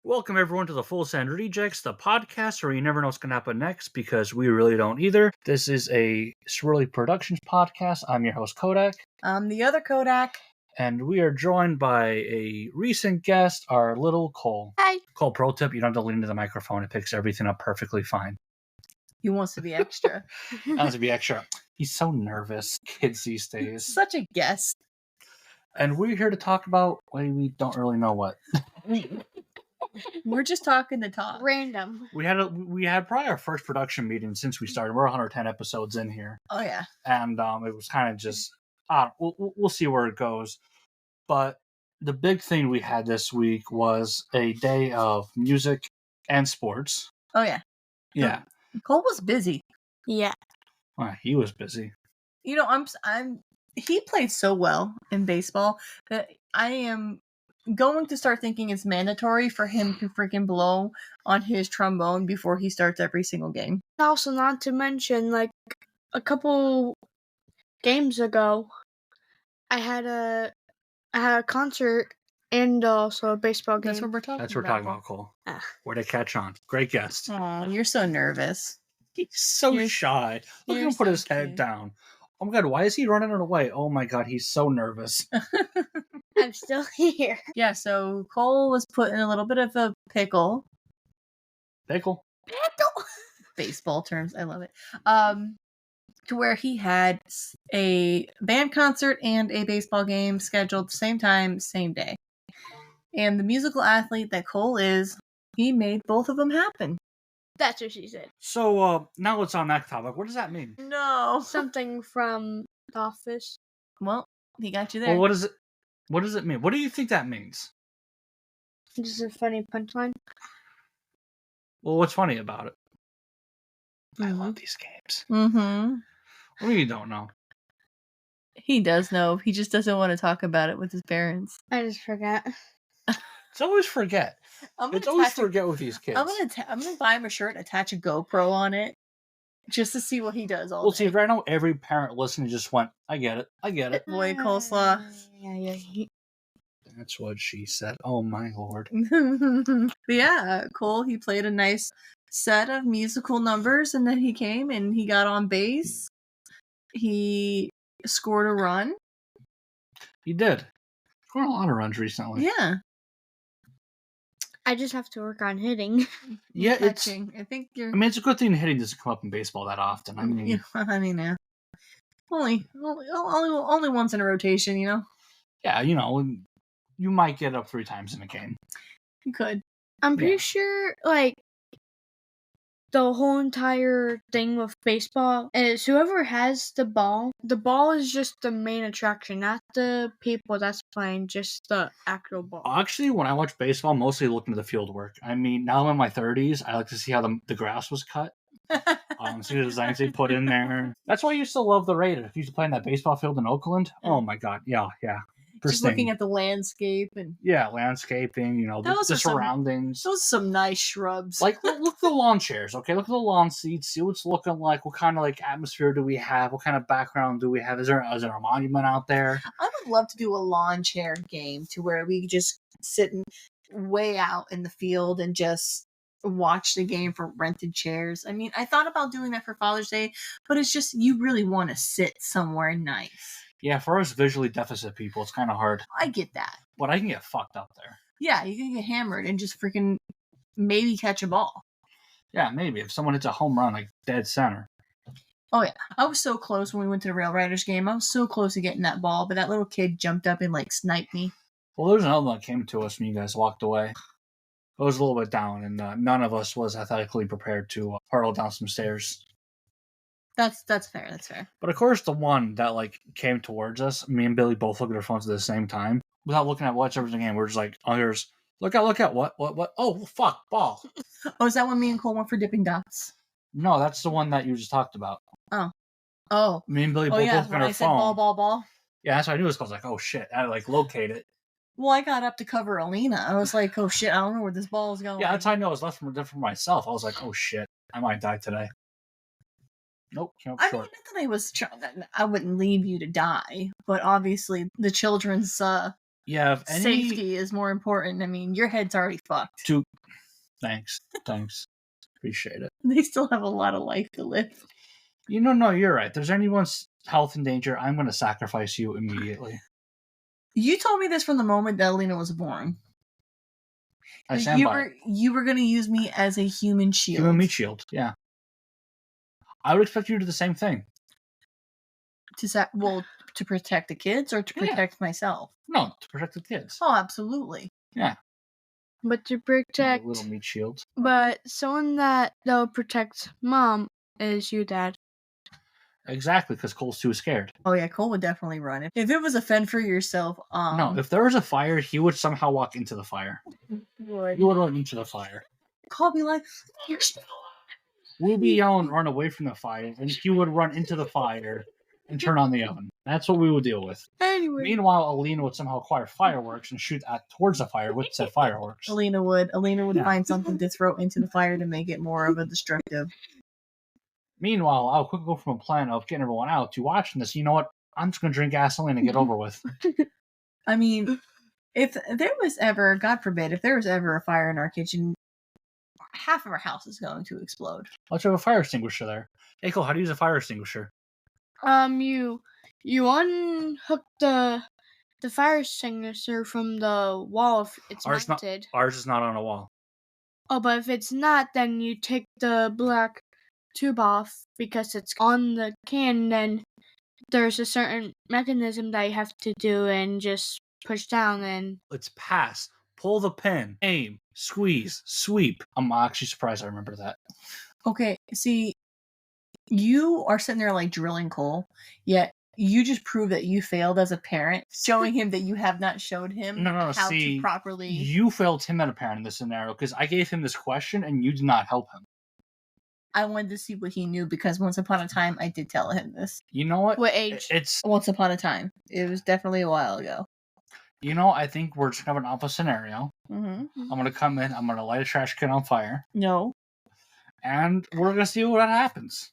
Welcome everyone to the Full Send Rejects, the podcast where you never know what's going to happen next because we really don't either. This is a Swirly Productions podcast. I'm your host Kodak. I'm the other Kodak. And we are joined by a recent guest, our little Cole. Hi. Cole, pro tip, you don't have to lean into the microphone. It picks everything up perfectly fine. He wants to be extra. Wants to be extra. He's so nervous, kids these days. Such a guest. And we're here to talk about, we don't really know what. We're just talking to talk. Random. We had probably our first production meeting since we started. We're 110 episodes in here. Oh, yeah. And it was kind of just, we'll see where it goes. But the big thing we had this week was a day of music and sports. Oh, yeah. Yeah. Cole was busy. Yeah. Well, he was busy. You know, he played so well in baseball that I am going to start thinking it's mandatory for him to freaking blow on his trombone before he starts every single game. Also, not to mention, like, a couple games ago, I had a concert and also a baseball game. That's what we're talking about. That's what we're talking about, Cole. Ah. Where'd it catch on? Great guest. Oh, you're so nervous. He's so You're- shy. Look at you're him put so his head cute. down. Oh my god, why is he running away? Oh my god, he's so nervous. I'm still here. Yeah, so Cole was put in a little bit of a pickle. Pickle. Baseball terms, I love it. To where he had a band concert and a baseball game scheduled same time, same day. And the musical athlete that Cole is, he made both of them happen. That's what she said. So now let's on that topic. What does that mean? No. Something from The Office. Well, he got you there. Well, what does it mean? What do you think that means? This is a funny punchline. Well, what's funny about it? I Mhm. love these games. Mm-hmm. What do you don't know? He does know. He just doesn't want to talk about it with his parents. I just forgot. It's always forget. I'm It's always forget with these kids. I'm gonna buy him a shirt and attach a GoPro on it, just to see what he does all Well, day. see, right now every parent listening just went, "I get it, I get it." Boy, coleslaw. Yeah. That's what she said. Oh my lord. But yeah, Cole, he played a nice set of musical numbers, and then he came and he got on base. He scored a run. He did. Scored a lot of runs recently. Yeah. I just have to work on hitting. Yeah, it's. Catching. I think you're. I mean, it's a good thing hitting doesn't come up in baseball that often. I mean, yeah, only once in a rotation, you know? yeah, you might get up 3 times in a game. You could. I'm pretty Yeah. sure, like, the whole entire thing with baseball is whoever has the ball is just the main attraction, not the people that's playing, just the actual ball. Actually, when I watch baseball, I'm mostly looking at the field work. I mean, now I'm in my 30s. I like to see how the grass was cut. See the designs they put in there. That's why I used to love the Raiders. If you used to play in that baseball field in Oakland, oh my god, yeah. Just looking at the landscape and landscaping, Those the are some- surroundings. those some nice shrubs. Like, look at the lawn chairs, okay? Look at the lawn seats. See what's looking like. What kind of atmosphere do we have? What kind of background do we have? Is there a monument out there? I would love to do a lawn chair game to where we just sit way out in the field and just watch the game from rented chairs. I mean, I thought about doing that for Father's Day, but it's just you really want to sit somewhere nice. Yeah, for us visually deficit people, it's kind of hard. I get that. But I can get fucked up there. Yeah, you can get hammered and just freaking maybe catch a ball. Yeah, maybe if someone hits a home run dead center. Oh yeah, I was so close when we went to the Rail Riders game. I was so close to getting that ball, but that little kid jumped up and sniped me. Well, there's another one that came to us when you guys walked away. It was a little bit down, and none of us was athletically prepared to hurtle down some stairs. That's fair. That's fair. But of course, the one that came towards us, me and Billy both looked at our phones at the same time without looking at whatever's in the game. We're just like, "Oh, here's look at what? Oh, fuck, ball." Oh, is that when me and Cole went for dipping dots? No, that's the one that you just talked about. Oh. Me and Billy both yeah, looked at when our I said phone. ball. Yeah, that's what I knew. I was like, "Oh shit!" I locate it. Well, I got up to cover Alina. I was like, oh shit, I don't know where this ball is going. Yeah, that's how I know I was left for myself. I was like, "Oh shit, I might die today." Nope, came up I mean, short. not that I wouldn't leave you to die, but obviously the children's Yeah, if any... Safety is more important. I mean, your head's already fucked. Thanks. Appreciate it. They still have a lot of life to live. No, you're right. If there's anyone's health in danger, I'm going to sacrifice you immediately. You told me this from the moment that Alina was born. I stand by it. You were going to use me as a human shield. Human meat shield, yeah. I would expect you to do the same thing. To protect the kids or to protect myself? No, to protect the kids. Oh, absolutely. Yeah. But to protect, Little meat shield. but someone that'll protect mom is you, Dad. Exactly, because Cole's too scared. Oh yeah, Cole would definitely run. If it was a fend for yourself, No, if there was a fire, he would somehow walk into the fire. He would run into the fire. Cole be like, We'd be yelling, run away from the fire, and he would run into the fire and turn on the oven. That's what we would deal with. Anyway. Meanwhile, Alina would somehow acquire fireworks and shoot towards the fire with said fireworks. Alina would Yeah. find something to throw into the fire to make it more of a destructive. Meanwhile, I'll quickly go from a plan of getting everyone out to watching this. You know what? I'm just going to drink gasoline and get over with. I mean, if there was ever, God forbid, if there was ever a fire in our kitchen, half of our house is going to explode. Let's have a fire extinguisher there. Hey, Cole, how do you use a fire extinguisher? You unhook the fire extinguisher from the wall if it's mounted. Ours is not on a wall. Oh, but if it's not, then you take the black tube off because it's on the can. Then there's a certain mechanism that you have to do and just push down and It's pass, pull the pin, aim, squeeze, sweep. I'm actually surprised I remember that. Okay, see, you are sitting there like drilling Cole, yet you just prove that you failed as a parent, showing him that you have not showed him how to properly. You failed him as a parent in this scenario because I gave him this question and you did not help him. I wanted to see what he knew because once upon a time I did tell him this. You know what? what age? It's Once upon a time. It was definitely a while ago. I think we're just gonna have an awful scenario. Mm-hmm. I'm gonna come in, I'm gonna light a trash can on fire, No. and we're gonna see what happens.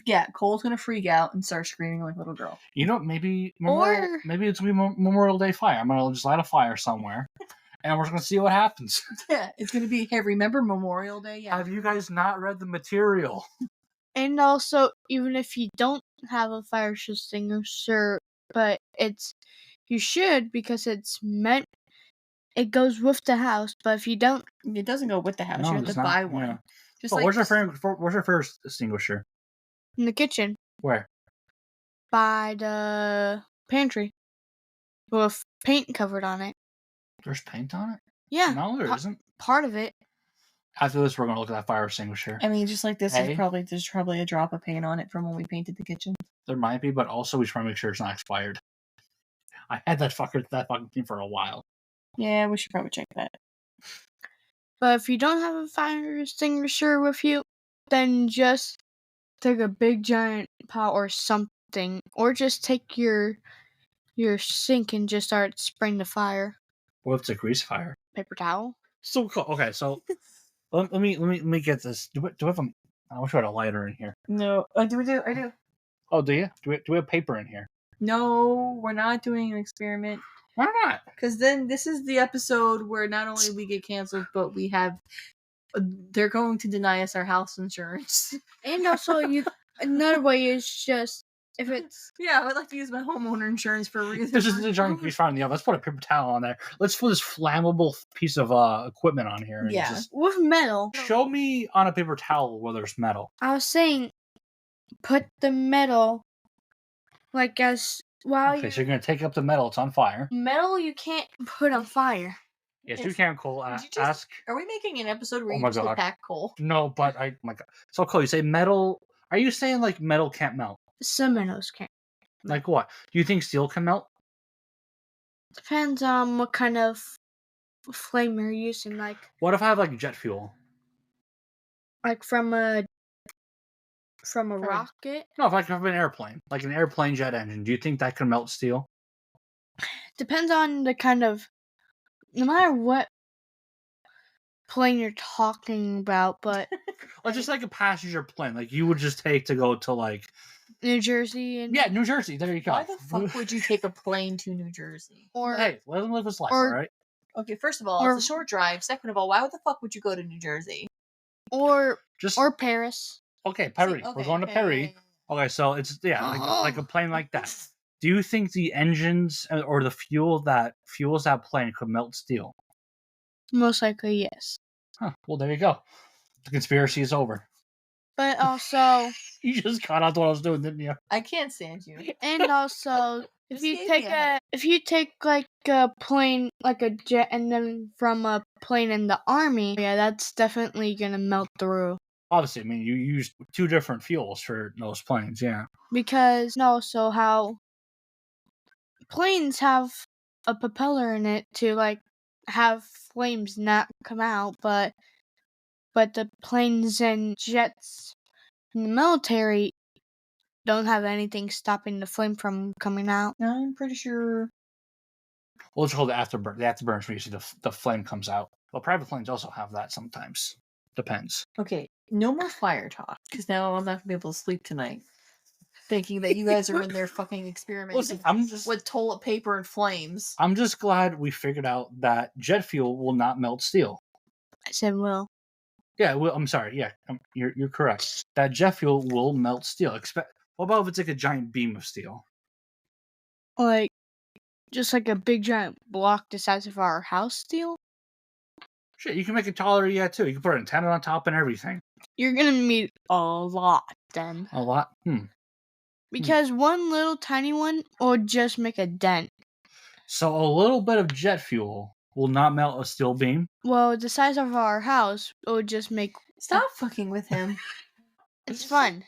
Yeah, Cole's gonna freak out and start screaming like a little girl. Maybe it's gonna be Memorial Day fire. I'm gonna just light a fire somewhere, and we're just gonna see what happens. Yeah, it's gonna be, hey, remember Memorial Day? Yeah. Have you guys not read the material? And also, even if you don't have a fire extinguisher, but you should because it's meant. It goes with the house, but if you don't, It doesn't go with the house. No, you have it's to not, buy one. yeah. Just So like where's your first extinguisher? in the kitchen Where? by the pantry with paint covered on it. There's paint on it? Yeah, No, there isn't. part of it. After this, we're gonna look at that fire extinguisher. I mean, just like this Hey. there's probably a drop of paint on it from when we painted the kitchen. There might be, but also we should probably make sure it's not expired. I had that fucking thing for a while. Yeah, we should probably check that. But if you don't have a fire extinguisher with you, then just take a big giant pot or something, or just take your sink and just start spraying the fire. What if it's a grease fire? Paper towel. So cool. Okay, so let me get this. Do we have I wish we had a lighter in here. No, I do. Oh, do you? Do we have paper in here? No, we're not doing an experiment. Why not? Because then this is the episode where not only we get canceled, but we have they're going to deny us our house insurance. And also, another way is just if it's Yeah, I would like to use my homeowner insurance for a reason. This is a giant grease fire in the oven. Let's put a paper towel on there. Let's put this flammable piece of equipment on here. And Yeah. just with metal. show me on a paper towel where there's metal. I was saying, put the metal like as while Okay, so you're gonna take up the metal. It's on fire. metal you can't put on fire. Yes, Yes. you can, Cole. Did you just- Ask. Are we making an episode where Oh you my just God. attack Cole? No, but oh my God. So Cole, you say metal. Are you saying like metal can't melt? Some metals can't. Like what? Do you think steel can melt? Depends on what kind of flame you're using, like What if I have like jet fuel? from a rocket. No, if I have an airplane, like an airplane jet engine, do you think that can melt steel? Depends on the kind of. No matter what plane you're talking about, but Well, just like a passenger plane, like you would just take to go to like New Jersey and New Jersey. There you go. Why the fuck would you take a plane to New Jersey? or Hey, let him live his life, or- all right? Okay, first of all, Or- it's a short drive. Second of all, why the fuck would you go to New Jersey? or Just Paris. okay, Perry. We're going to Perry. Okay, so it's like a plane like that. Do you think the engines or the fuel that fuels that plane could melt steel? Most likely, yes. Huh. Well, there you go. The conspiracy is over. But also, You just caught on to what I was doing, didn't you? I can't stand you. and also, if you Just take gave me a if you take like a plane, like a jet, and then from a plane in the army, yeah, that's definitely gonna melt through. Obviously, I mean, you used two different fuels for those planes, yeah. Because and also how planes have a propeller in it to like have flames not come out, but the planes and jets in the military don't have anything stopping the flame from coming out. I'm pretty sure. Well, it's called the afterburn. The afterburns where you see the flame comes out. Well, private planes also have that sometimes. Depends. Okay, no more fire talk, because now I'm not gonna be able to sleep tonight, thinking that you guys are in there fucking experimenting Listen, I'm just with toilet paper and flames. I'm just glad we figured out that jet fuel will not melt steel. I said, well, Yeah, well, I'm sorry. Yeah, you're correct. That jet fuel will melt steel. What about if it's like a giant beam of steel? like, just like a big giant block the size of our house steel? Shit, you can make it taller yet too. You can put an antenna on top and everything. You're gonna need a lot then. A lot. Because one little tiny one will just make a dent. So a little bit of jet fuel will not melt a steel beam. Well, the size of our house will just make. Stop fucking with him. It's fun.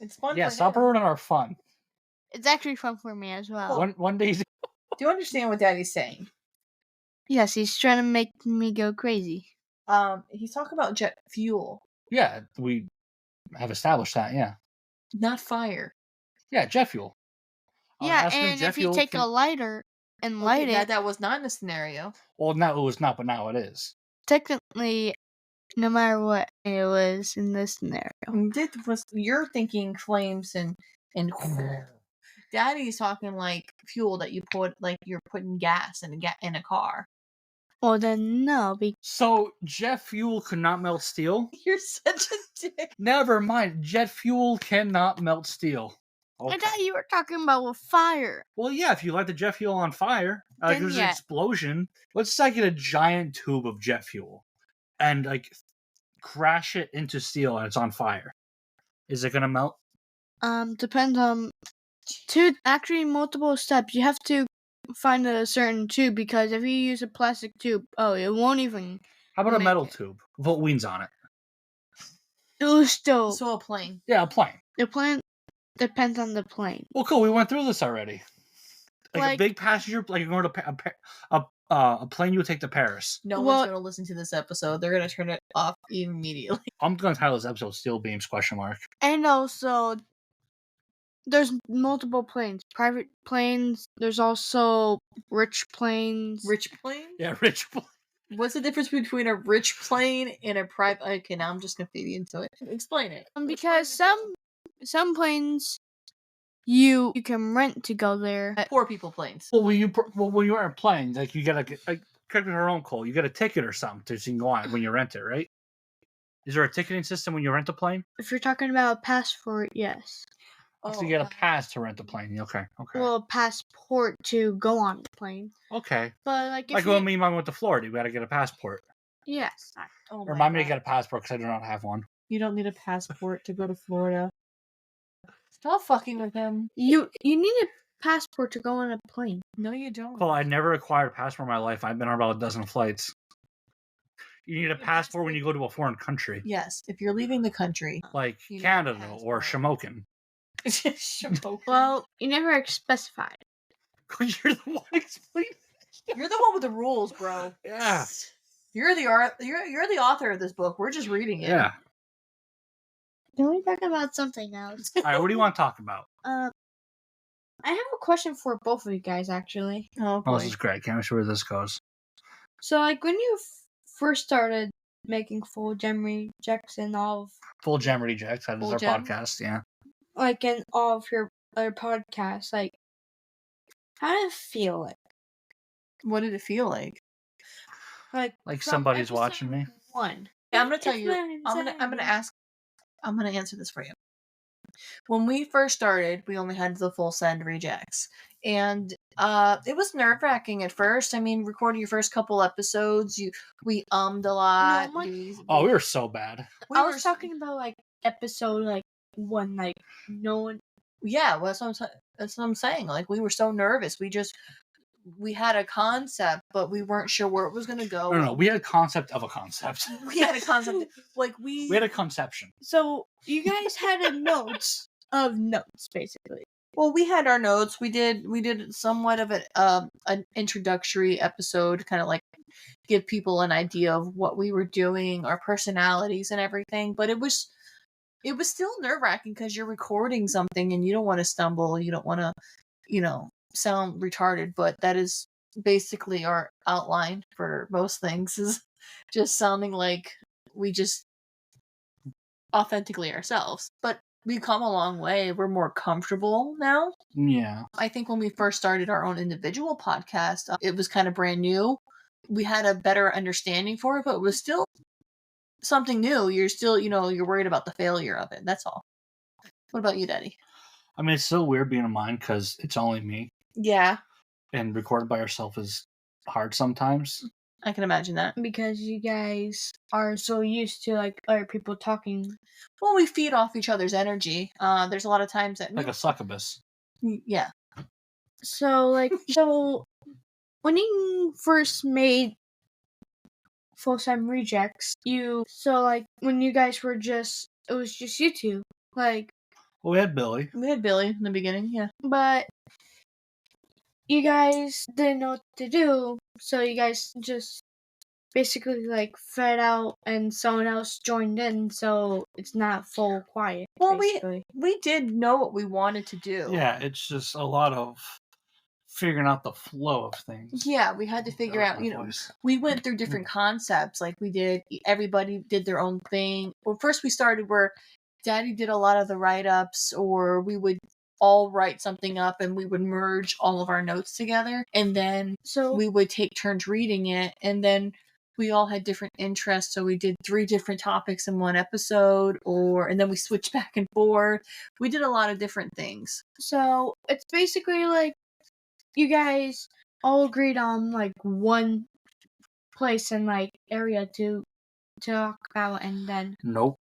It's fun. Yeah, for stop him. ruining our fun. It's actually fun for me as well. One day, Do you understand what Daddy's saying? Yes, he's trying to make me go crazy. He's talking about jet fuel, yeah, we have established that. Yeah, not fire. yeah, jet fuel. I was Yeah, asking and jet if you fuel take can- a lighter and light Okay, it, that was not in a scenario. Well, no, it was not, but now it is. technically, no matter what, it was in this scenario. You're thinking flames and Daddy's talking like fuel that you put, like you're putting gas in a car. Well, then no, So jet fuel could not melt steel. You're such a dick. Never mind. Jet fuel cannot melt steel. I thought you were talking about with fire. Well, yeah, if you light the jet fuel on fire, like Then there's an yeah. explosion. Let's say I get a giant tube of jet fuel and like crash it into steel and it's on fire. Is it gonna melt? Depends on multiple steps. You have to find a certain tube because if you use a plastic tube, it won't even. How about a Make metal it. tube with wings on it? It was still So a plane. Yeah, a plane. the plane depends on the plane. Well, cool. We went through this already. Like a Like- big passenger, like you're going to a plane you would take to Paris. No Well- one's gonna listen to this episode. They're gonna turn it off immediately. I'm going to title this episode "Steel Beams?" ? And also, there's multiple planes. Private planes. There's also rich planes. Rich plane? Yeah, rich. What's the difference between a rich plane and a private? Okay, now I'm just gonna feed you into it. Explain it. Because some planes you can rent to go there. Poor people planes. Well, when you are planes, like you get like correct me if I'm wrong, Cole. You get a ticket or something so you can go on it when you rent it, right? Is there a ticketing system when you rent a plane? If you're talking about a passport, yes. So you get a pass to rent a plane. Okay. Well, a passport to go on the plane. Okay. But like if Like when me and Mom went to Florida, we got to get a passport. yes. Oh my Remind me to God. get a passport because I do not have one. You don't need a passport to go to Florida. Stop fucking with him. You need a passport to go on a plane. No, you don't. Cole, I never acquired a passport in my life. I've been on about a dozen flights. You need a passport when you go to a foreign country, Yes, if you're leaving the country. like You need a Canada or passport. Shamokin. Well, you never specified. Because you're the one explaining. You're the one with the rules, bro. Yeah. You're the you're the author of this book. We're just reading it. Yeah. Can we talk about something else? All right, what do you want to talk about? I have a question for both of you guys, actually. Oh Oh, boy. this is great. Can't wait to see where this goes. So, like, when you first started making full gem rejects and all of Full Gem Rejects. That is Full our Gem? podcast. Yeah. like in all of your other podcasts. Like, how did it feel like? What did it feel like? Like Like from somebody's watching me. episode 1. I'm gonna tell It's you. my I'm gonna anxiety. ask. I'm gonna answer this for you. When we first started, we only had the full send rejects, and it was nerve wracking at first. I mean, recording your first couple episodes, we ummed a lot. No, my- Oh, we were so bad. I was talking about like episode like 1, like no one. Yeah, well, that's what I'm saying. Like, we were so nervous. We had a concept, but we weren't sure where it was gonna go. No, we had a concept of a concept. We had a concept. Like we We had a conception. So you guys had a notes of notes basically. Well, we had our notes. We did somewhat of an introductory episode, kind of like give people an idea of what we were doing, our personalities, and everything. But it was still nerve wracking because you're recording something and you don't want to stumble. You don't want to, sound retarded. But that is basically our outline for most things, is just sounding like we just authentically ourselves. But we've come a long way. We're more comfortable now. Yeah. I think when we first started our own individual podcast, it was kind of brand new. We had a better understanding for it, but it was still something new. You're still, you're worried about the failure of it. That's all. What about you, Daddy? I mean, it's so weird being in mine because it's only me, Yeah, and recorded by yourself is hard sometimes. I can imagine that. Because you guys are so used to like other people talking. Well, we feed off each other's energy. There's a lot of times that Like a succubus. yeah. So when you first made Full Time Rejects, when you guys were it was just you two. Like, Well, we had Billy. We had Billy in the beginning, yeah. but you guys didn't know what to do, so you guys just basically like fed out and someone else joined in, so it's not full quiet. Well, basically. we did know what we wanted to do. Yeah, it's just a lot of figuring out the flow of things. Yeah, we had to figure out, we went through different concepts. Like everybody did their own thing. Well, first we started where Daddy did a lot of the write-ups, or we would all write something up and we would merge all of our notes together, and then we would take turns reading it, and then we all had different interests, so we did 3 different topics in one episode, and then we switched back and forth. We did a lot of different things. So it's basically like you guys all agreed on like one place and like area to talk about, and then Nope.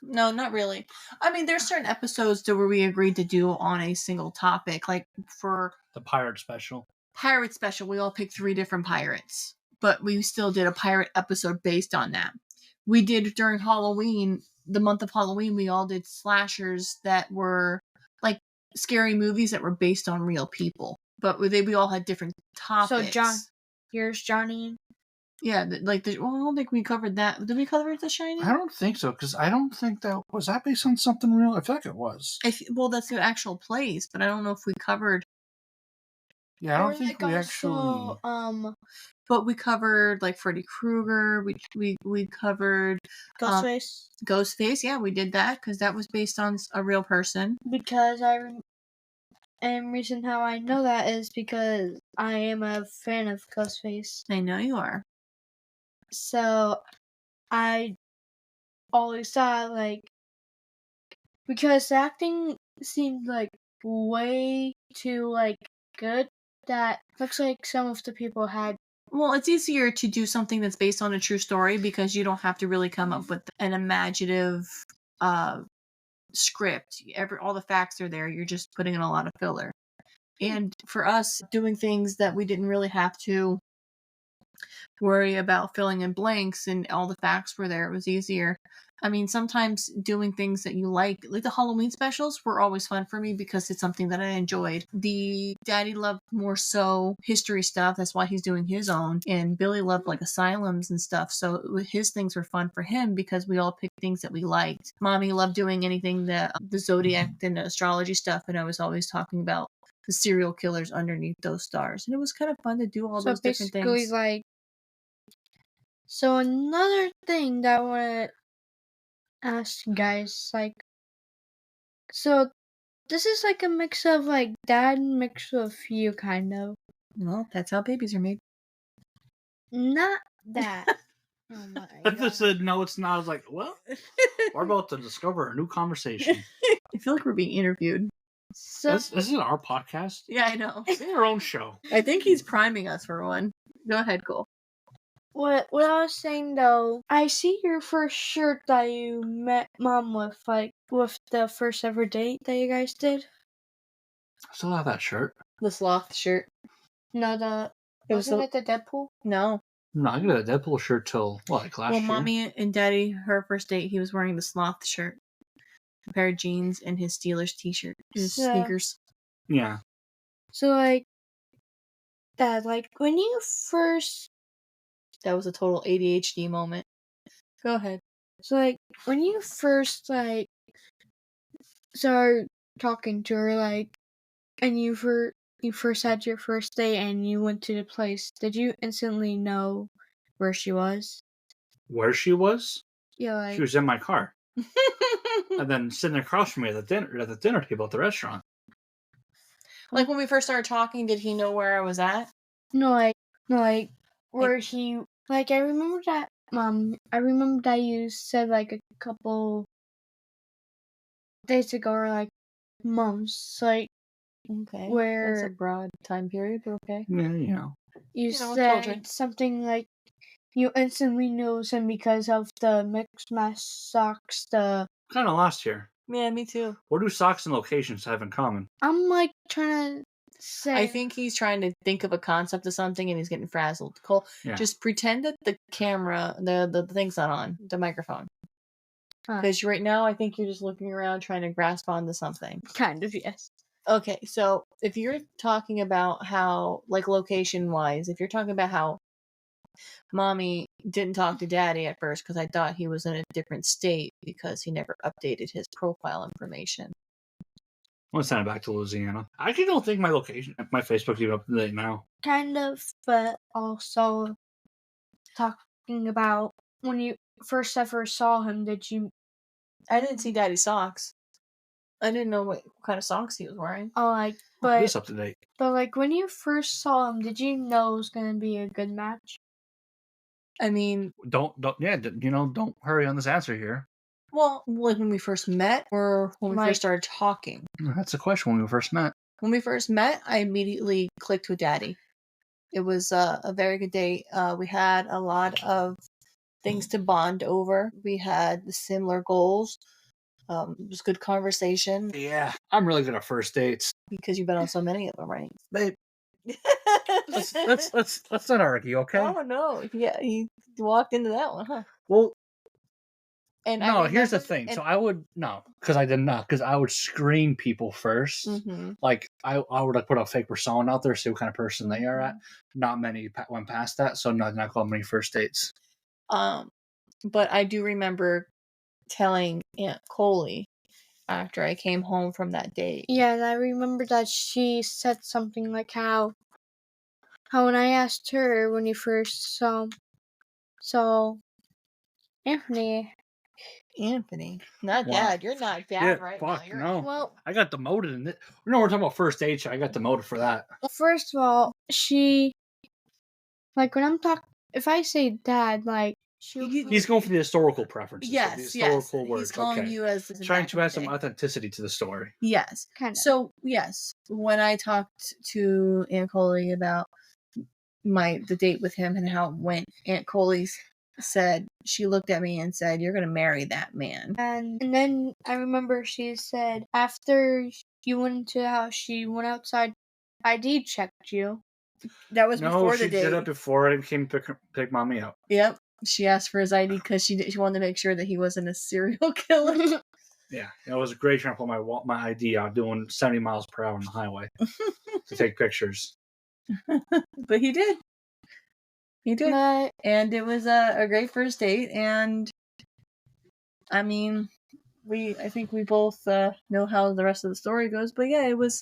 No, not really. I mean, there's certain episodes where we agreed to do on a single topic. Like for The pirate special. Pirate Special, we all picked 3 different pirates, but we still did a pirate episode based on that. We did during Halloween, the month of Halloween, we all did slashers that were like scary movies that were based on real people, but we all had different topics. so here's Johnny. Yeah, I don't think we covered that. Did we cover The Shining? I don't think so, because I don't think that was that based on something real. I feel like it was. Well, that's the actual place, but I don't know if we covered. Yeah, I don't think we actually. But we covered like Freddy Krueger. We covered Ghostface. Ghostface. Yeah, we did that because that was based on a real person. Because and reason how I know that is because I am a fan of Ghostface. I know you are. So I always thought like, because the acting seemed like way too like good, that looks like some of the people had. Well, it's easier to do something that's based on a true story because you don't have to really come up with an imaginative script. All the facts are there. You're just putting in a lot of filler. And for us, doing things that we didn't really have to worry about filling in blanks and all the facts were there, it was easier. I mean, sometimes doing things that you like the Halloween specials were always fun for me because it's something that I enjoyed. The Daddy loved more so history stuff. That's why he's doing his own. And Billy loved like asylums and stuff. So his things were fun for him because we all picked things that we liked. Mommy loved doing anything that the Zodiac and the astrology stuff. And I was always talking about the serial killers underneath those stars. And it was kind of fun to do all those different things. So another thing that I want to ask you guys, like, so this is like a mix of like dad mixed with you, kind of. Well, that's how babies are made. Not that. Oh my I god. just said, no, it's not. I was like, well, we're about to discover a new conversation. I feel like we're being interviewed. So This is our podcast. Yeah, I know. It's our own show. I think he's priming us for one. Go ahead, Cole. what I was saying though, I see your first shirt that you met mom with, like with the first ever date that you guys did. I still have that shirt. The sloth shirt. No, the It was wasn't it the Deadpool? No. No, I got a Deadpool shirt till, what, like last Well, year? mommy and daddy, her first date, he was wearing the sloth shirt, a pair of jeans, and his Steelers t-shirt, his Yeah. sneakers. Yeah. So like, Dad, like when you first, That was a total ADHD moment. Go ahead. so like when you first like started talking to her, like, and you first had your first date and you went to the place, did you instantly know where she was? Where she was? Yeah, like She was in my car. And then sitting across from me at the dinner table at the restaurant. Like when we first started talking, did he know where I was at? no, like where he, like I remember that you said like a couple days ago or like months, like Okay. where That's a broad time period, but okay. Yeah, you know. you know, said children. something like you instantly knew him because of the mixed match socks. Kind of lost here. Yeah, me too. What do socks and locations have in common? I'm like trying to say. I think he's trying to think of a concept of something and he's getting frazzled. Cole, Yeah. just pretend that the camera, the thing's not on, the microphone. Huh. Because right now, I think you're just looking around trying to grasp onto something. Kind of, yes. Okay, so if you're talking about how, like location-wise, if you're talking about how mommy didn't talk to daddy at first because I thought he was in a different state because he never updated his profile information. I'm gonna send it back to Louisiana. I actually don't think my location, my Facebook's even up to date now. Kind of, but also talking about when you first ever saw him, did you? I didn't see daddy's socks. I didn't know what kind of socks he was wearing. Oh, like, It but is up to date. like when you first saw him, did you know it was gonna be a good match? I mean, Don't hurry on this answer here. well, like when we first met or when we Like- first started talking. That's the question when we first met. When we first met, I immediately clicked with daddy. It was a very good date. We had a lot of things to bond over. We had similar goals. It was good conversation Yeah, I'm really good at first dates. because you've been on so many of them, right? Babe, let's not argue, okay? Oh no! Yeah, he walked into that one, huh? Well, And no. Here's the thing. So I would because I did not, because I would screen people first. Mm-hmm. Like I would like put a fake persona out there, see what kind of person they are at. Not many went past that, so not called many first dates. But I do remember telling Aunt Coley after I came home from that date. Yeah, and I remember that she said something like how when I asked her when you first saw Anthony. Anthony, not Wow. Dad. You're not Dad right fuck, now. You're no. Well, I got demoted in it. No, we're talking about first dates. I got demoted for that. first of all, she like when I'm talking. If I say Dad, like He's going for the historical preferences. Yes, the yes. historical words. He's calling okay. you as Trying to add some back in the day. authenticity to the story. Yes. kind of. So yes, when I talked to Aunt Coley about the date with him and how it went, Aunt Coley said she looked at me and said, "You're gonna marry that man." And then I remember she said after you went into the house, she went outside. ID checked you. That was No, before she the date. did it before I came pick mommy up. Yep. She asked for his ID because she wanted to make sure that he wasn't a serial killer. Yeah, it was great trying to put my ID out doing 70 miles per hour on the highway to take pictures. But he did. He did. But And it was a great first date. And I mean, I think we both know how the rest of the story goes. But yeah, it was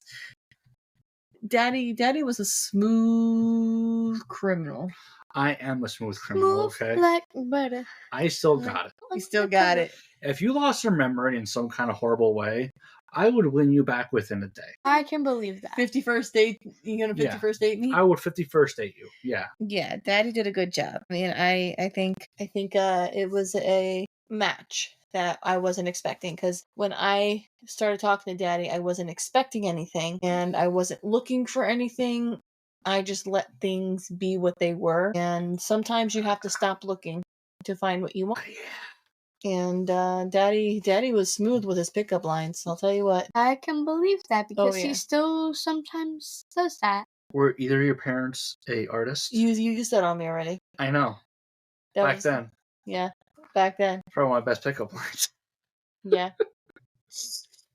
Daddy was a smooth criminal. I am a smooth criminal, Smooth okay? like butter. I still got it. You still got it. If you lost your memory in some kind of horrible way, I would win you back within a day. I can believe that. 51st date. You gonna Yeah. 51st date me? I would 51st date you. Yeah. Yeah, Daddy did a good job. I mean, I think it was a match that I wasn't expecting, because when I started talking to Daddy, I wasn't expecting anything and I wasn't looking for anything. I just let things be what they were, and sometimes you have to stop looking to find what you want. And Daddy was smooth with his pickup lines. I'll tell you what. I can believe that because yeah. he still sometimes does that. Were either of your parents a artist? You used that on me already. I know. That Back was- then. Yeah, back then. Probably one of my best pickup lines. Yeah.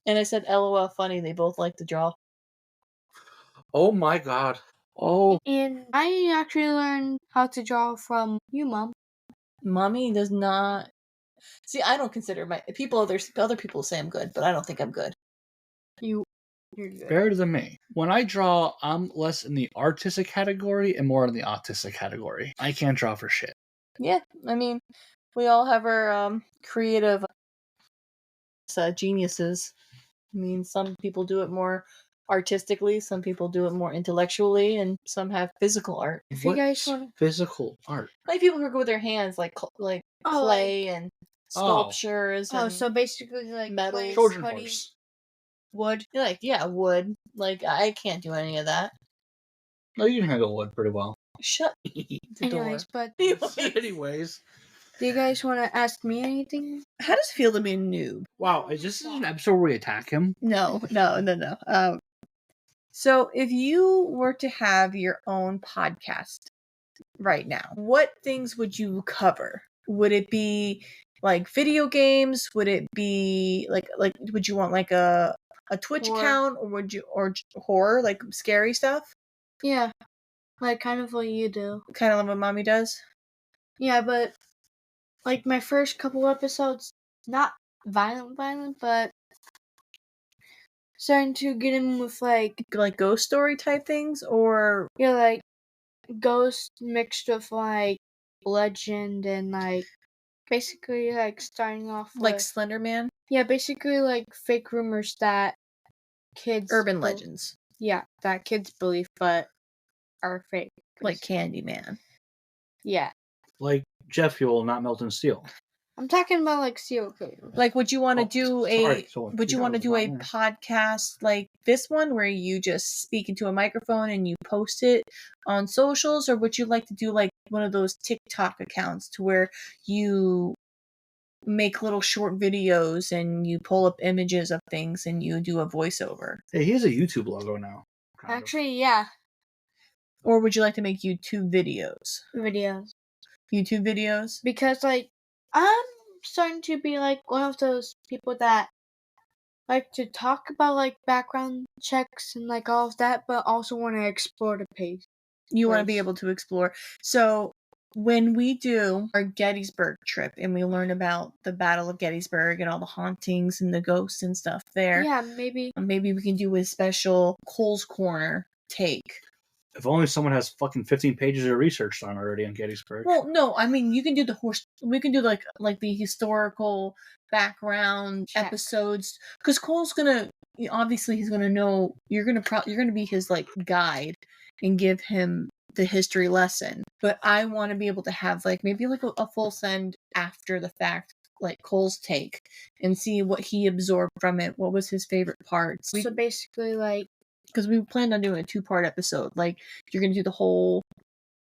And I said, LOL, funny. They both like to draw. Oh my god. Oh. And I actually learned how to draw from you, Mom. Mommy does not. See, I don't consider my people. Other people say I'm good, but I don't think I'm good. You're good. Better than me. When I draw, I'm less in the artistic category and more in the autistic category. I can't draw for shit. Yeah, I mean, we all have our creative geniuses. I mean, some people do it more artistically, some people do it more intellectually, and some have physical art. If you guys What's wanna- physical art? Like people who go with their hands, like clay and sculptures. Oh, and so basically like metal. clay Trojan cutting horse. wood. like wood. Like I can't do any of that. No, you can handle wood pretty well. Shut the Anyways, door. but Anyways. do you guys want to ask me anything? How does it feel to be a noob? Wow, is this an episode where we attack him? No. So if you were to have your own podcast right now, what things would you cover? Would it be like video games? Would it be like would you want like a Twitch Horror. account, or would you horror, like scary stuff? Yeah, like kind of what you do. Kind of like what Mommy does? Yeah, but like my first couple episodes, not violent, but starting to get in with like Ghost story type things, or like ghost mixed with like legend and like basically like starting off like with, Slender Man? yeah, basically like fake rumors that kids Urban bel- legends. Yeah, that kids believe but are fake. Like Candyman. Yeah. Like Jet Fuel, not Milton Steel. I'm talking about like serial killers. Like, would you want to do a sorry. would you want to do a podcast like this one where you just speak into a microphone and you post it on socials, or would you like to do like one of those TikTok accounts to where you make little short videos and you pull up images of things and you do a voiceover? Hey, he has a YouTube logo now. kind of. Actually, yeah, Or would you like to make YouTube videos? videos. YouTube videos? Because like I'm starting to be like one of those people that like to talk about like background checks and like all of that, but also want to explore the page. You want to be Place. able to explore. So when we do our Gettysburg trip and we learn about the Battle of Gettysburg and all the hauntings and the ghosts and stuff there, Yeah, maybe. maybe we can do a special Cole's Corner take. If only someone has fucking 15 pages of research done already on Gettysburg. Well, no, I mean you can do the horse. We can do like the historical background Check. episodes, because Cole's gonna obviously he's gonna know you're gonna be his like guide and give him the history lesson. But I want to be able to have like maybe like a full send after the fact, like Cole's take, and see what he absorbed from it. What was his favorite parts? So basically, like Because we planned on doing a 2-part episode. Like, you're going to do the whole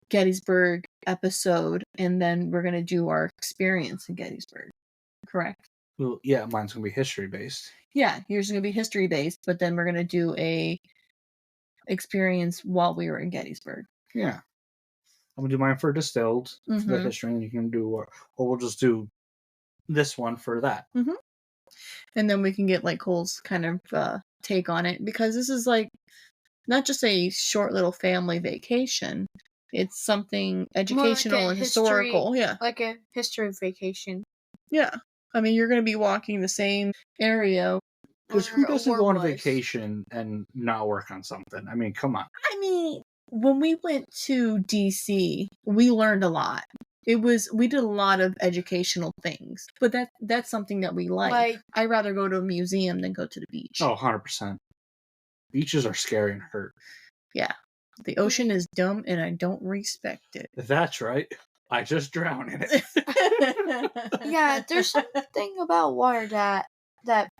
Gettysburg episode, and then we're going to do our experience in Gettysburg. Correct? Well, yeah, mine's gonna be history based. Yeah, yours is going to be history based, but then we're going to do a experience while we were in Gettysburg. Yeah, I'm gonna do mine for distilled, for the Mhm. history, and you can do, or we'll just do this one for that. And then we can get like Cole's kind of take on it, because this is like not just a short little family vacation. It's something educational and history- historical. Yeah. like a history vacation. Yeah. I mean, you're going to be walking the same area. Because who Or doesn't go on a was. vacation and not work on something? I mean, come on. I mean, when we went to DC, we learned a lot. We did a lot of educational things, but that's something that we like. I'd rather go to a museum than go to the beach. Oh, 100%. Beaches are scary and hurt. Yeah. The ocean is dumb and I don't respect it. That's right. I just drown in it. Yeah, there's something about water that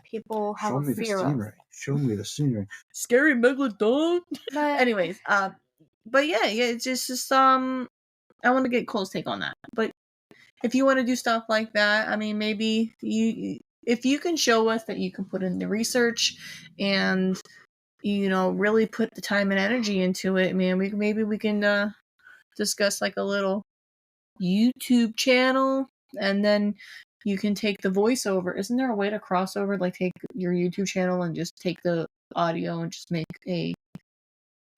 people have Show a me the fear of. scenery. Show me the scenery. Scary megalodon. But Anyways, but yeah, it's just I want to get Cole's take on that. But if you want to do stuff like that, I mean, maybe if you can show us that you can put in the research and really put the time and energy into it, man, we can discuss like a little YouTube channel, and then you can take the voiceover. Isn't there a way to cross over, like take your YouTube channel and just take the audio and just make a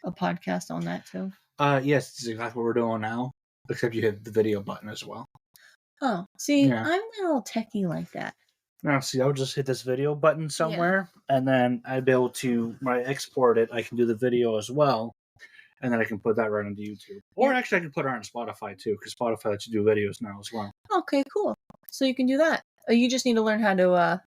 podcast on that too? Yes, this is exactly what we're doing now. Except you hit the video button as well. Oh, see, Yeah. I'm not all techie like that. Now, see, I would just hit this video button somewhere, and then I'd be able to, when I export it, I can do the video as well, and then I can put that right onto YouTube. Or Yeah. actually, I can put it on Spotify too, because Spotify lets you do videos now as well. Okay, cool. So you can do that. You just need to learn how to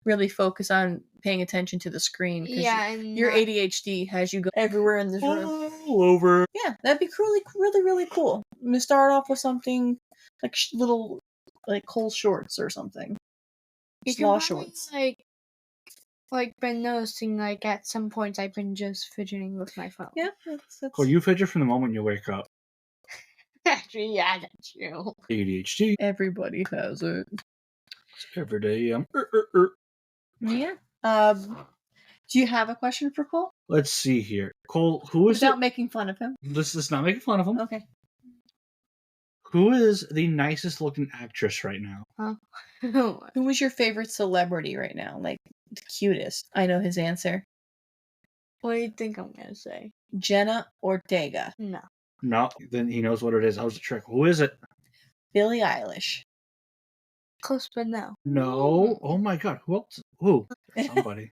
really focus on paying attention to the screen. 'Cause yeah, and your not- ADHD has you go everywhere in this room. All over. Yeah, that'd be really, really, really cool. I'm gonna start off with something like little, like Cole shorts or something. you Small can probably, shorts. like been noticing like at some points I've been just fidgeting with my phone. Yeah, that's Well, you fidget from the moment you wake up. Actually, yeah, that's true. ADHD. everybody has it. Every day. Yeah. Do you have a question for Cole? Let's see here. Cole, who is Without it? making fun of him. Let's not make fun of him. Okay. Who is the nicest looking actress right now? Who was your favorite celebrity right now? Like the cutest? I know his answer. What do you think I'm gonna say? Jenna Ortega. No. No, then he knows what it is. That was a trick. Who is it? Billie Eilish. Close, but no. No. Oh my god. Who else? Who? Somebody.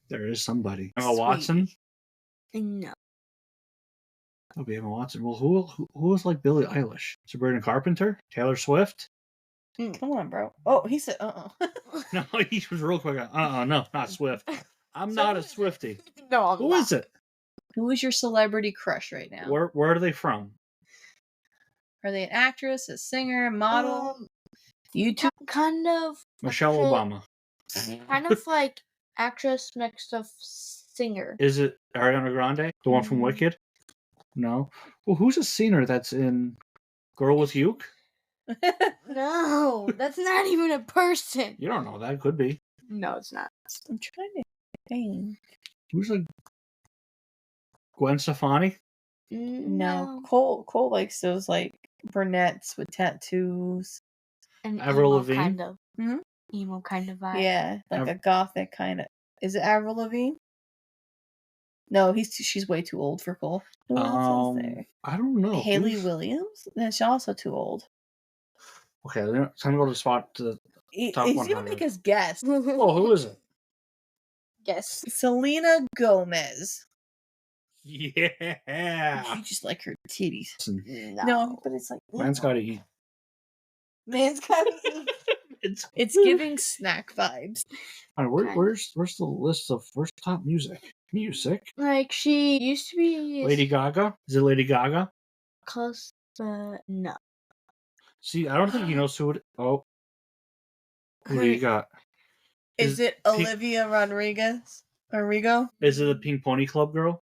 There is somebody. Emma Sweet. Watson. No. That'll be Emma Watson. Well, who is like Billie Eilish? Sabrina Carpenter? Taylor Swift? Come on, bro. Oh, he said, No, he was real quick. No, not Swift. I'm not a Swiftie. No, I'm Who is it? Who is your celebrity crush right now? Where are they from? Are they an actress, a singer, a model? YouTube? Kind of. Michelle actress- Obama. Kind of like actress mixed of singer. Is it Ariana Grande? The one from Mm. Wicked? No. Well, who's a singer that's in Girl with Uke? No, that's not even a person. You don't know that. Could be. No, it's not. I'm trying to think. Who's like Gwen Stefani? No. Cole likes those like brunettes with tattoos. An Avril emo Lavigne? kind of. Mhm. Emo kind of vibe. Yeah, like Av- a gothic kind of. Is it Avril Lavigne? No, she's way too old for Cole. Who else is there? I don't know. Haley Who's- Williams? No, she's also too old. Okay, then time to go to the spot. To He's Top gonna 100. make us guess. Oh, who is it? Yes. Selena Gomez. Yeah. You just like her titties. Listen, No, but it's like man's got to eat. man's gotta eat. It's giving snack vibes. All right, Okay. where's the list of where's top music? Music. Like she used to be Lady Gaga. Is it Lady Gaga? close, but no. See, I don't think he knows who it. Oh, who do you got? Is it Pink- Olivia Rodriguez? Rodrigo? Is it the Pink Pony Club girl?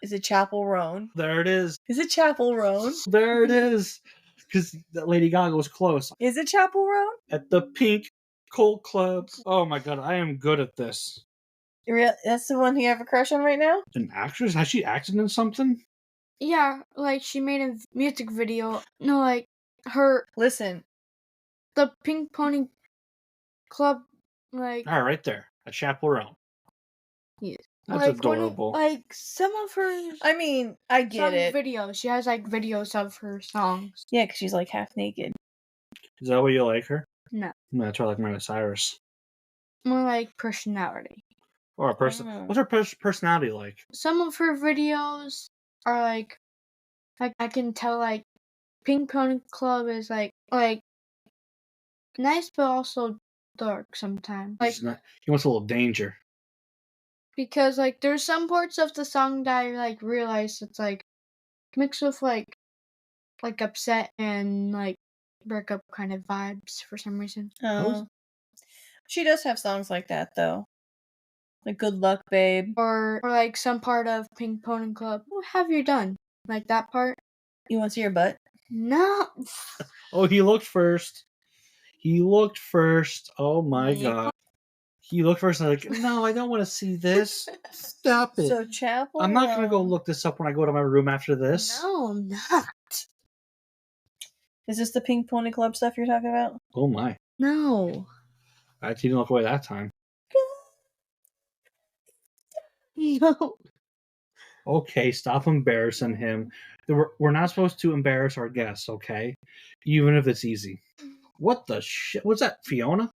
Is it Chapel Roan? There it is. Is it Chapel Roan? There it is. Because Lady Gaga was close. Is it Chapel Roan? At the Pink Cold Club. Oh my god, I am good at this. That's the one you have a crush on right now? An actress? Has she acted in something? Yeah, like she made a music video. No, like Listen, the Pink Pony Club, like All right, there. A chaperone. Yes. That's like one of- adorable. like some of her I mean, I get some it. videos. She has like videos of her songs. Yeah, because she's like half naked. Is that why you like her? No. That's why I like Miley Cyrus. More like personality. Or a person? Oh. What's her personality like? Some of her videos are like I can tell like Pink Pony Club is like nice but also dark sometimes. Like He wants a little danger. because like there's some parts of the song that I like realize it's like mixed with like upset and like breakup kind of vibes for some reason. Oh. She does have songs like that though. Like Good Luck, Babe. Or like some part of Pink Pony Club. What have you done? Like that part? You want to see your butt? No. Oh, he looked first. He looked first. Oh my Yeah. god. He looked first and like, no, I don't want to see this. Stop it. So Chapel. I'm not gonna go look this up when I go to my room after this. No, I'm not. Is this the Pink Pony Club stuff you're talking about? Oh my. No. I didn't look away that time. No. Okay, stop embarrassing him. We're not supposed to embarrass our guests, okay? Even if it's easy. What the shit? What's that, Fiona?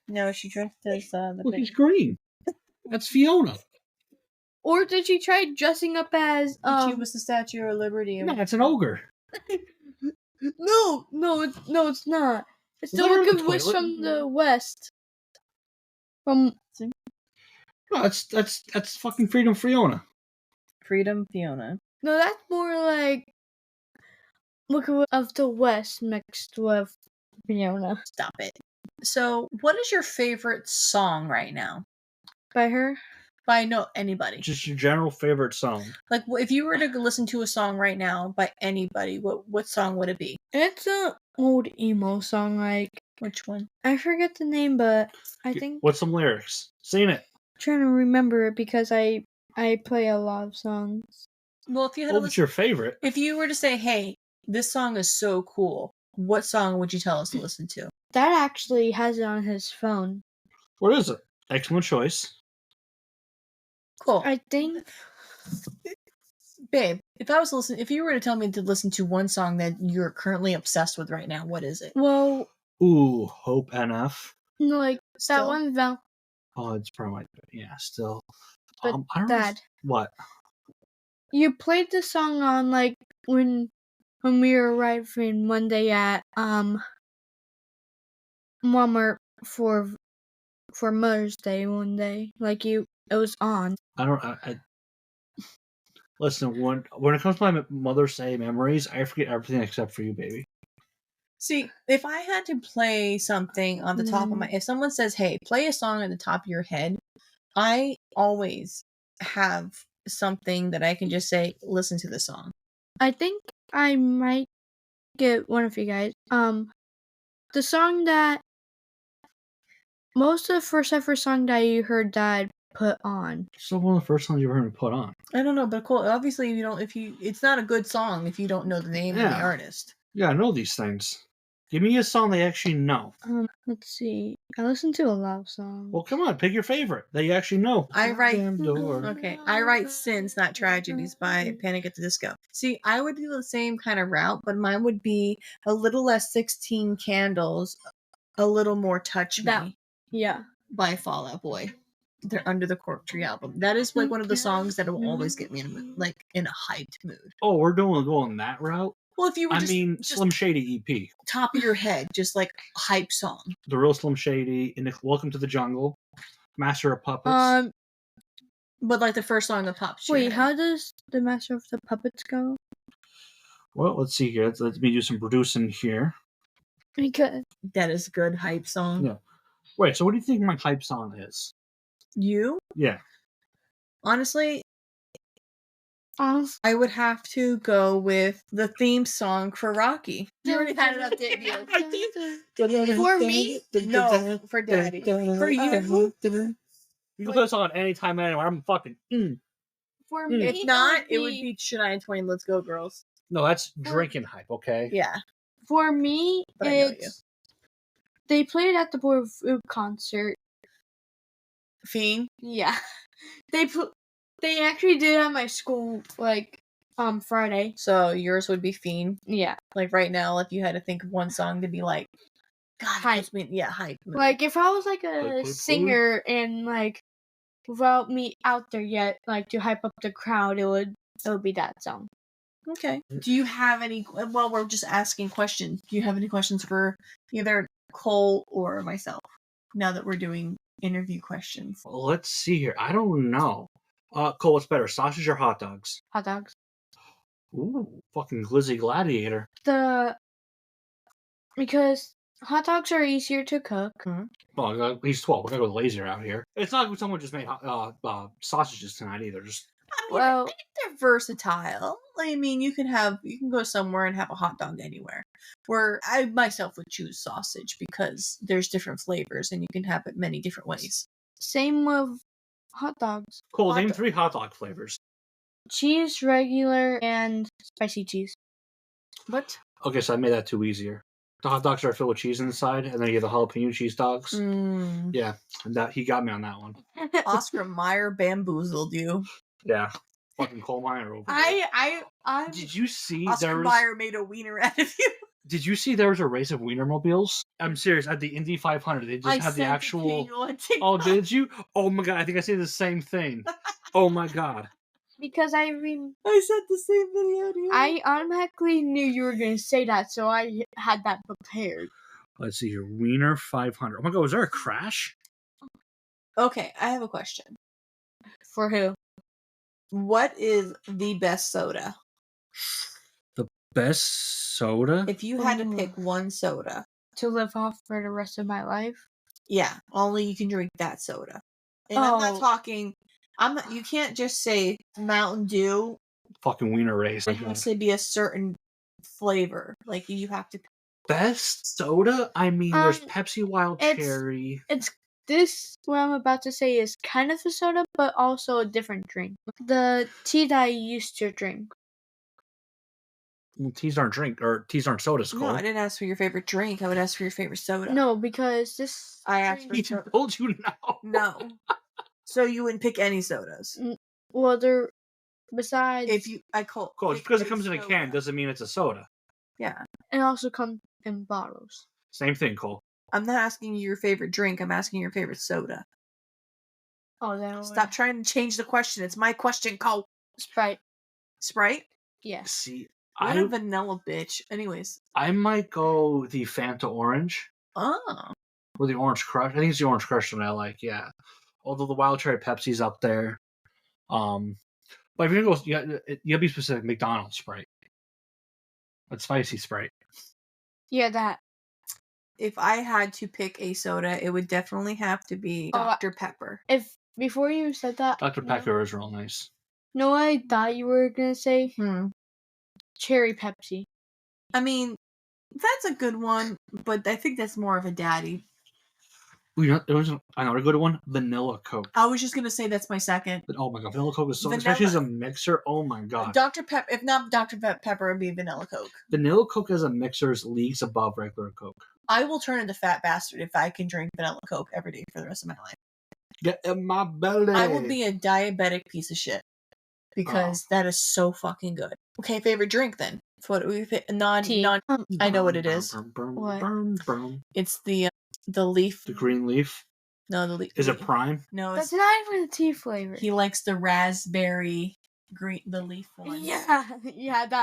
No, she dressed as the Look, he's green. That's Fiona. Or did she try dressing up as she was the Statue of Liberty. No, it's an ogre. No, it's not. It's the Let her in Wicked the Witch toilet. from the West. From No, that's fucking Freedom Fiona. Freedom Fiona. no, that's more like Wicked Witch of the West mixed with Fiona Stop it. So, what is your favorite song right now? by her. By anybody. Just your general favorite song. Like, if you were to listen to a song right now by anybody, what song would it be? It's a old emo song. Like Which one? I forget the name, but I think What's some lyrics? Sing it. trying to remember it because I play a lot of songs. Well, if you had What to was listen, your favorite? if you were to say, "Hey, this song is so cool," what song would you tell us to listen to? Dad actually has it on his phone. What is it? Excellent choice. Cool, I think babe. If you were to tell me to listen to one song that you're currently obsessed with right now, what is it? well, Ooh, Hope NF. no, like that Still? one Val. Oh, it's probably yeah. Still, But I don't know. Dad, What? you played the song on like when we were arriving one day at Walmart for Mother's Day one day. Like it was on. I don't. Listen, when it comes to my Mother's Day memories, I forget everything except for you, baby. See, if I had to play something on the top of my, if someone says, "Hey, play a song on the top of your head," I always have something that I can just say, "Listen to the song." I think I might get one of you guys. The song that most of the first ever song that you heard Dad put on. So one of the first songs you heard me put on. I don't know, but cool. Obviously, it's not a good song if you don't know the name of the Yeah. artist. Yeah, I know these things. Give me a song they actually know. Let's see. I listen to a lot of songs. Well, come on, pick your favorite that you actually know. I write. Damn door. Okay, I write "Sins, Not Tragedies" by Panic at the Disco. See, I would do the same kind of route, but mine would be a little less 16 Candles, a little more "Touch Me" Yeah. by Fall Out Boy. They're Under the Cork Tree album. That is like one of the songs that will always get me in a hyped mood. Oh, we're going that route. Well, if you were I just, mean, just Slim Shady EP, top of your head, just like hype song. the real Slim Shady, in Welcome to the Jungle, Master of Puppets. But like the first song that pops. to your Wait, head. how does the Master of the Puppets go? Well, let's see here. Let me do some producing here. Because That is a good hype song. Yeah. Wait, so what do you think my hype song is? You Yeah. honestly, I would have to go with the theme song for Rocky. You already had it up, didn't you? For me? No, for Daddy. For you. You can play this song anytime, anywhere. I'm fucking. For Mm. me, If not, it would be Shania Twain, "Let's Go Girls." No, that's drinking hype, okay? Yeah. For me, But I know you. it's they played at the Boy Food concert. Fiend. Yeah, they actually did it at my school like Friday. So yours would be Fiend. Yeah, Like right now, if you had to think of one song to be like, God, Hype. hype. Yeah, hype. like if I was like Play a Food? singer and like without me out there yet, like to hype up the crowd, it would be that song. Okay. Do you have any? Well, we're just asking questions. Do you have any questions for either Cole or myself? Now that we're doing interview questions. Well, let's see here. I don't know. Cole, what's better, sausage or hot dogs? Hot dogs. Ooh, fucking Glizzy Gladiator. Because hot dogs are easier to cook. Well, he's 12. We're gonna go lazier out here. It's not like someone just made sausages tonight either. Just I mean, Well- they're versatile. I mean, you can go somewhere and have a hot dog anywhere. Where I myself would choose sausage because there's different flavors and you can have it many different ways. Same with hot dogs. Cole, Hot name dog. 3 hot dog flavors. Cheese, regular, and spicy cheese. What? Okay, so I made that too easier. The hot dogs are filled with cheese inside, and then you have the jalapeno cheese dogs. Mm. Yeah, and that he got me on that one. Oscar Mayer bamboozled you. Yeah, fucking Cole Meyer over there. I Did you see Oscar there was? Mayer made a wiener out of you. Did you see there was a race of Wienermobiles? I'm serious. At the Indy 500, they just I had the sent it to actual. you on TikTok. Oh, did you? Oh my god! I think I say the same thing. Oh my god! because I sent the same video to you. I automatically knew you were gonna say that, so I had that prepared. Let's see here. Wiener 500. Oh my god! Was there a crash? Okay, I have a question. For who? What is the best soda? Best soda? If you had to Ooh. pick one soda, To live off for the rest of my life? yeah, only you can drink that soda. And I'm not Oh. talking. You can't just say Mountain Dew. Fucking Wiener race. It has to be a certain flavor. Like you have to. Best soda? I mean, there's Um, Pepsi Wild it's- Cherry. It's this what I'm about to say is kind of a soda, but also a different drink. The tea that I used to drink. Well, teas aren't sodas, Cole. No, I didn't ask for your favorite drink. I would ask for your favorite soda. No, because this I asked drink- for- He told you no. No. So you wouldn't pick any sodas. well, there besides If you, I call. Cole, just pick because it a comes in a soda. can doesn't mean it's a soda. Yeah, it also comes in bottles. Same thing, Cole. I'm not asking you your favorite drink. I'm asking your favorite soda. Oh, then Stop trying to change the question. It's my question, Cole. Sprite. Sprite. Yes. See, What a vanilla bitch. Anyways. I might go the Fanta Orange Oh. or the Orange Crush. I think it's the Orange Crush that I like. Yeah, although the Wild Cherry Pepsi's up there. But if you're gonna go, you gotta be specific. McDonald's Sprite. But spicy Sprite. Yeah, that. If I had to pick a soda, it would definitely have to be Oh, Dr. Pepper. If before you said that, Dr. Pepper is real nice. No, I thought you were gonna say cherry Pepsi. I mean, that's a good one, but I think that's more of a daddy. Ooh, you know, there was another good one. Vanilla Coke. I was just gonna say that's my second. But, oh my god, Vanilla Coke is so, Vanilla- especially as a mixer. Oh my god, Dr. Pepper, if not Dr. Pepper, it'd be Vanilla Coke. Vanilla Coke as a mixer is leagues above regular Coke. I will turn into fat bastard if I can drink Vanilla Coke every day for the rest of my life. Get in my belly. I will be a diabetic piece of shit because that is so fucking good. Okay, favorite drink then? What we Tea. I know what it is. What? It's the leaf. The green leaf. No, the leaf. Is it Prime? No, That's it's, not even a tea flavor. he likes the raspberry green, the leaf one. yeah,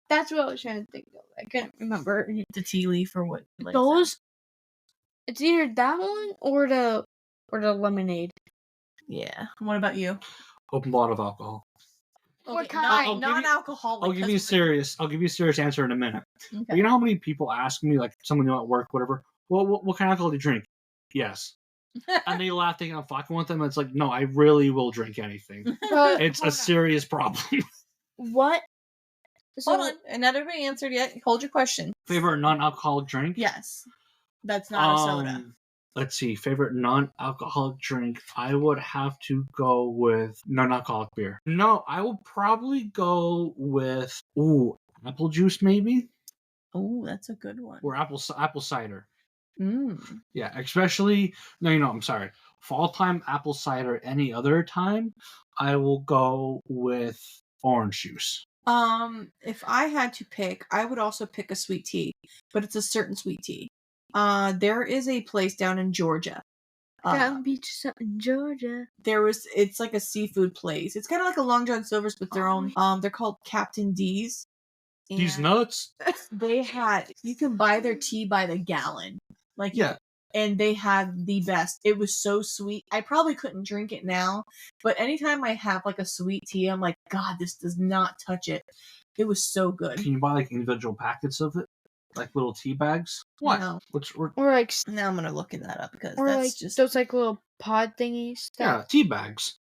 that's what I was trying to think of. I couldn't remember. The tea leaf or what? Like Those. It's either that one or the lemonade. Yeah. What about you? Open bottle of alcohol. What Okay, kind? I'll give you- non-alcoholic. I'll give you serious. I'll give you a serious answer in a minute. Okay. You know how many people ask me, like someone new at work, whatever. Well, what kind of alcohol do you drink? Yes. And they laugh, thinking I'm fucking with them. And it's like, no, I really will drink anything. But It's a hold on. serious problem. What? So Hold on, not everybody answered yet. Hold your question. Favorite non-alcoholic drink? Yes, that's not a soda. Let's see. Favorite non-alcoholic drink? I would have to go with non-alcoholic beer. No, I will probably go with apple juice, maybe, Oh, that's a good one. or apple cider. Mm. Yeah, especially I'm sorry. Fall time apple cider. Any other time, I will go with orange juice. If I had to pick, I would also pick a sweet tea, but it's a certain sweet tea. There is a place down in Georgia Fountain Beach is in Georgia. It's like a seafood place. It's kind of like a Long John Silver's, but their own. They're called Captain D's. These And nuts. you can buy their tea by the gallon. Like, Yeah. And they had the best. It was so sweet. I probably couldn't drink it now, but anytime I have like a sweet tea, I'm like, God, this does not touch it. It was so good. Can you buy like individual packets of it? Like little tea bags? What? No. Or like, Now I'm gonna look that up because or that's like just those like little pod thingies. yeah, tea bags.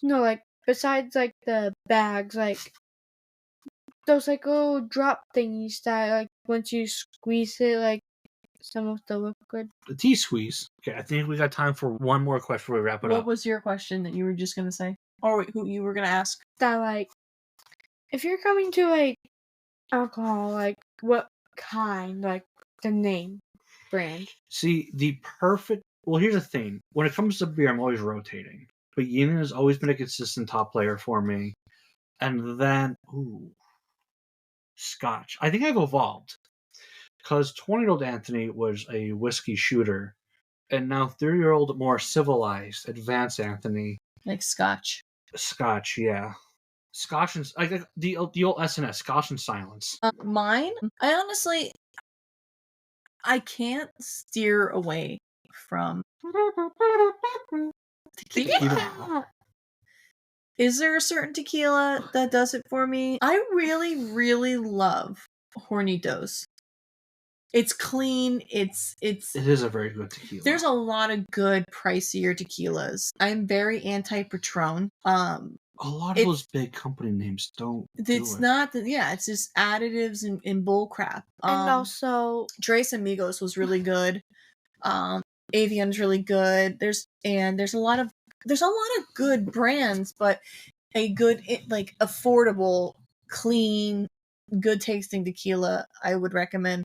No, like besides like the bags, like those like little drop thingies that like once you squeeze it, like some of the liquid. The tea squeeze. Okay, I think we got time for one more question before we wrap it What up. was your question that you were just gonna say? Or wait, who you were gonna ask? That like, if you're coming to like alcohol, like what kind, like the name, brand. See, the perfect. Well, here's the thing. When it comes to beer, I'm always rotating. But Yin has always been a consistent top player for me. And then, Scotch. I think I've evolved. Because 20-year-old Anthony was a whiskey shooter. And now 30-year-old, more civilized, advanced Anthony. Like Scotch. Scotch, yeah. Scotch and like the old SNS, Scotch and Silence. Mine, I honestly, I can't steer away from tequila. Yeah. Is there a certain tequila that does it for me? I really, really love Hornitos. It's clean. It is a very good tequila. There's a lot of good pricier tequilas. I'm very anti Patron. A lot of those big company names don't. It's not that. Yeah, it's just additives and bull crap. And also, Tres Amigos was really good. Avian's really good. There's a lot of good brands, but a good like affordable, clean, good tasting tequila I would recommend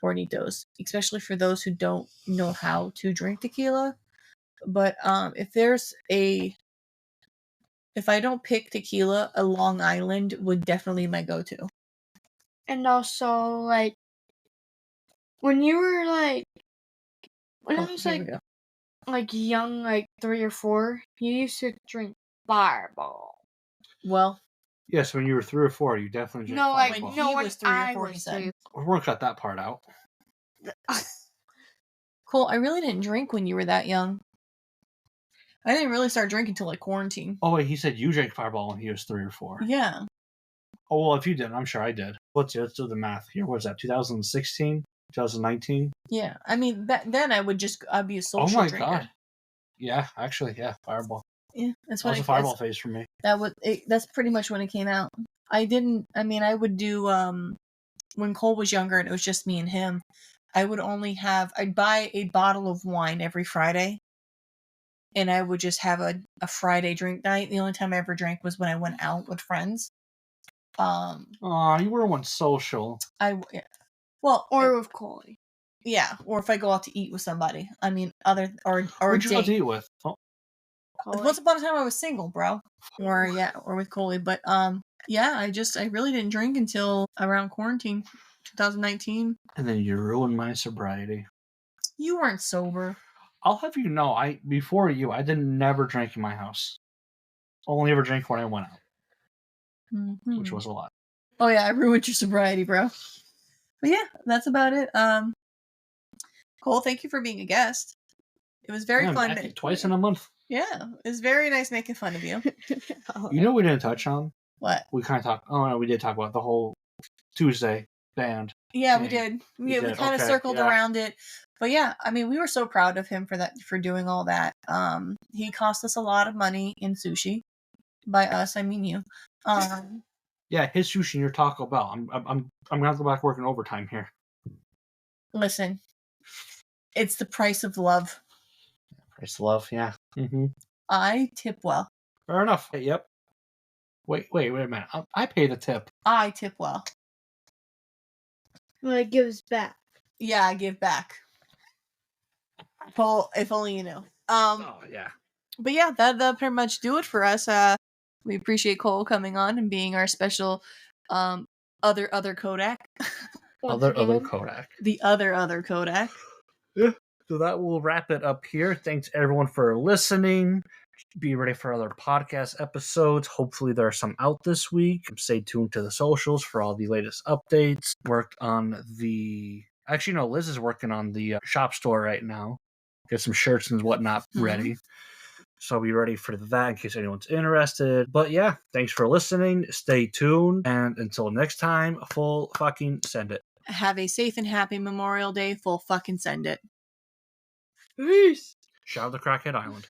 Hornitos, especially for those who don't know how to drink tequila. But if I don't pick tequila, a Long Island would definitely be my go-to. and also like when you were like when I was here we go. like young, like 3 or 4, you used to drink Fireball. Well, yes, when you were 3 or 4, you definitely drank No, like Fireball. no, He when was 3 or I 4, he was said. 3. We won't cut that part out. Cole, I really didn't drink when you were that young. I didn't really start drinking until like quarantine. Oh wait, he said you drank Fireball when he was 3 or 4. Yeah. Oh well, if you did, I'm sure I did. Let's do the math here. What was that? 2016, 2019? Yeah. I mean, then I'd be a social Oh my drinker. god. Yeah, actually, yeah, Fireball. Yeah, that's That what was a Fireball phase for me. That's pretty much when it came out. I would do when Cole was younger and it was just me and him. I'd buy a bottle of wine every Friday. And I would just have a Friday drink night. The only time I ever drank was when I went out with friends. Aw, you were once social. Or with Coley. yeah, or if I go out to eat with somebody. I mean, or Who'd you go date. to eat with? Oh, Once upon a time I was single, bro. Or with Coley. But yeah, I really didn't drink until around quarantine, 2019. and then you ruined my sobriety. You weren't sober. I'll have you know, before you, I never drank in my house. Only ever drank when I went out, Mm-hmm. which was a lot. Oh yeah, I ruined your sobriety, bro. But yeah, that's about it. Cole, thank you for being a guest. It was very fun. Twice in a month. Yeah, it was very nice making fun of you. You know, we didn't touch on. What? We kind of talked. Oh no, we did talk about the whole Tuesday band. Yeah, we did. We kind of circled around it. But yeah, I mean, we were so proud of him for doing all that. He cost us a lot of money in sushi. By us, I mean you. Yeah, his sushi and your Taco Bell. I'm gonna have to go back working overtime here. Listen, it's the price of love. Price of love, yeah. Mm-hmm. I tip well. Fair enough. Hey, yep. Wait a minute. I pay the tip. I tip well. Well, it gives back. Yeah, I give back. Well, if only you knew. Oh yeah. But yeah, that pretty much do it for us. We appreciate Cole coming on and being our special other Kodak. Other Kodak. The other Kodak. Yeah. So that will wrap it up here. Thanks everyone for listening. Be ready for other podcast episodes. Hopefully there are some out this week. Stay tuned to the socials for all the latest updates. Worked on the... Actually, no, Liz is working on the shop store right now. Get some shirts and whatnot ready. So be ready for that in case anyone's interested. But yeah, thanks for listening. Stay tuned. And until next time, full fucking send it. Have a safe and happy Memorial Day. Full fucking send it. Peace. Shout out to Crackhead Island.